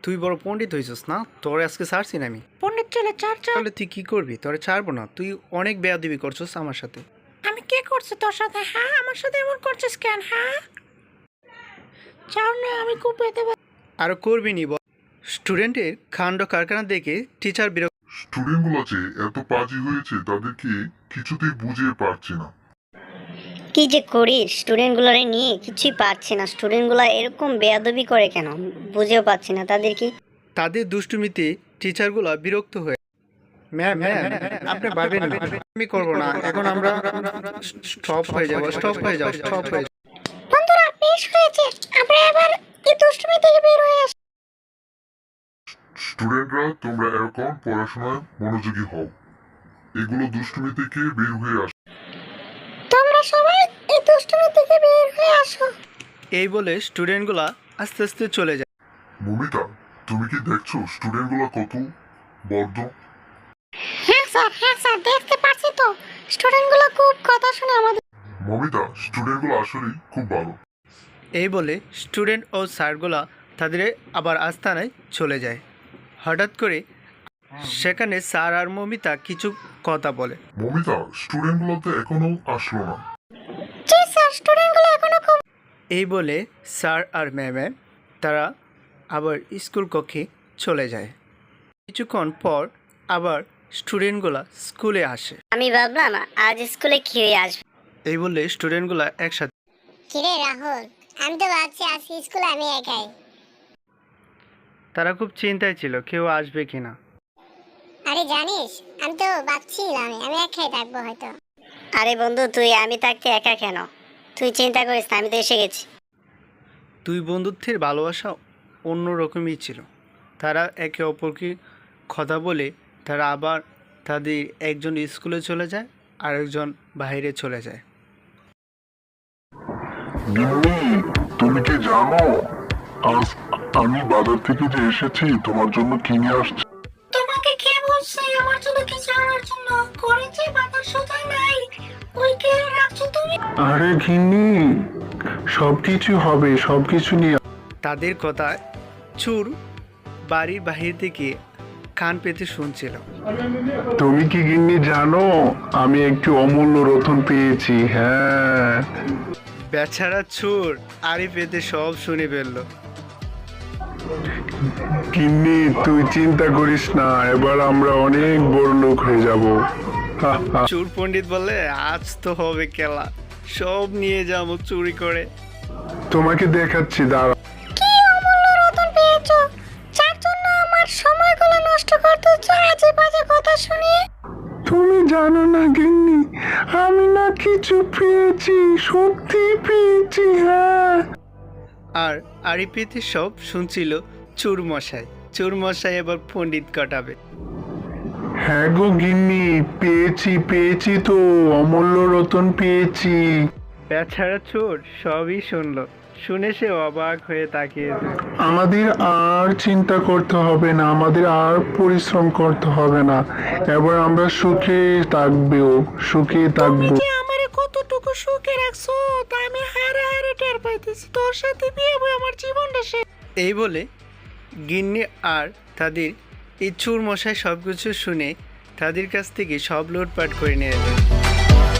তুই বড় পণ্ডিত হয়েছিস না? তোর আজকে ছাড়ছি না আমি। পণ্ডিত ছেলে চার চার। তাহলে তুই কি করবি? তোরে ছাড়বো না। তুই অনেক বেয়াদবি করছিস আমার সাথে। আমি কে করছি তোর সাথে? হ্যাঁ, আমার সাথে এমন করছিস কেন? হ্যাঁ, চার না, আমি খুব পেতে আরো করবি নি বল? স্টুডেন্টের কাণ্ড কারখানা দেখে টিচার বিরক্ত। স্টুডেন্টগুলো যে এত পাজি হয়েছে তাদেরকে কিছুতেই বুঝিয়ে পারছি না। কি যে করি স্টুডেন্টগুলোরে নিয়ে কিছুই পারছি না। স্টুডেন্টগুলো এরকম বেয়াদবি করে কেন বুঝেও পাচ্ছি না। তাদের কি তাদের দুষ্টুমিতে টিচারগুলো বিরক্ত হয়ে, ম্যাম ম্যাম আপনি ভাবেন না, আমি করবো না। এখন আমরা স্টপ হয়ে যাবো, স্টপ হয়ে যাও, স্টপ হয়ে যাও। বন্ধুরা, বেশ হয়েছে, আমরা এবার এই দুষ্টুমি থেকে বের হয়ে আসি। স্টুডেন্টরা তোমরা এখন পড়াশোনায় মনোযোগী হও, এগুলো দুষ্টুমি থেকে বের হয়ে আসো। তোমরা সবাই এই দুষ্টুমি থেকে বের হয়ে আসো। এই বলে স্টুডেন্টগুলা আস্তে আস্তে চলে যায়। মমিতা, তুমি কি দেখছো স্টুডেন্টগুলো কত বদ্ধ? হ্যাঁ স্যার, দেখতে পাচ্ছি তো। স্টুডেন্টগুলো খুব কথা শুনে আমাদের। মমিতা, স্টুডেন্টগুলো আসলেই খুব ভালো। এই বলে স্টুডেন্ট ও স্যারগুলা তাদের আবার আস্তানায় চলে যায়। হঠাৎ করে সেখানে স্যার আর মমিতা কিছু কথা বলে। মমিতা, স্টুডেন্টগুলো তো এখনো আসলো না। জি স্যার, স্টুডেন্টগুলো এখনো খুব। এই বলে স্যার আর ম্যামে তারা আবার স্কুল কক্ষে চলে যায়। কিছুক্ষণ পর আবার স্টুডেন্টগুলা স্কুলে আসে। আমি ভাবলাম আজ স্কুলে কি হয়ে আসবে। এই বলে স্টুডেন্টগুলা একসাথে। কিরে রাহুল, আমি তো ভাবছি আজকে স্কুলে আমি একাই। তারা খুব চিন্তায় ছিল কেউ আসবে কিনা। আরে জানিস, আমি তো ভাবছিলাম আমি একাই থাকবো হয়তো। আরে বন্ধু, তুই আমি থাকতে একা কেন? তুই চিন্তা করিস না, আমি তো এসে গেছি। দুই বন্ধুত্বের ভালোবাসা অন্য রকমই ছিল। তারা একে অপরকে কথা বলে তারা আবার তাদের একজন স্কুলে চলে যায় আর একজন বাইরে চলে যায়। গিন্নি, তুমি কি জানো আজ আমি বাজার থেকে যে এসেছি তোমার জন্য কিনে আসছি? তোমাকে কে বলছে আমার জন্য কিছু আনার জন্য? করেছে বাবার সোজা নাই, ওই কে রাখছো তুমি? আরে ঘিন্নি, সবকিছু হবে, সবকিছু নিয়ে। তাদের কথা চোর বাড়ির বাহির থেকে কান পেতে শুনছিল। তুমি কি গিন্নি জানো আমি একটু অমূল্য রতন পেয়েছি? হ্যাঁ। বেচারা চোর আড়ি পেতে সব শুনে ফেলল। গিন্নি, তুই চিন্তা করিস না, এবার আমরা অনেক বড় লোক হয়ে যাব। চোর পণ্ডিত বলে, আজ তো হবে খেলা, সব নিয়ে যাবো চুরি করে। তোমাকে দেখাচ্ছি, দাঁড়া। কি অমূল্য রতন পেয়েছো, যার জন্য আমার সময়গুলো নষ্ট করতেছো আজে বাজে কথা শুনিয়ে? তুমি জানো না গিন্নি, আমি না কিছু পেয়েছি, সত্যি পেয়েছি। হ্যাঁ। আর আড়ি পেতে সব শুনছিল চোর মশাই। চোর মশাই এবার পণ্ডিত কাটাবে। হ্যাঁ গো গিন্নি, পেয়েছি তো, অমূল্য রতন পেয়েছি। বেচারা চোর সবই শুনলো, শুনে সে অবাক হয়ে তাকিয়েছে। আমাদের আর চিন্তা করতে হবে না, আমাদের আর পরিশ্রম করতে হবে না, এবার আমরা সুখে থাকবো। তুমি যে আমারে কতটুকু সুখে রাখছো তা আমি হারে হারে টের পাইতেছি। তোর সাথে বিয়ে হয়ে আমার জীবনটা শেষ। এই বলে গিন্নি আর তাদের এই চোর মশাই সব কিছু শুনে তাদের কাছ থেকে সব লুটপাট করে নিয়ে যায়।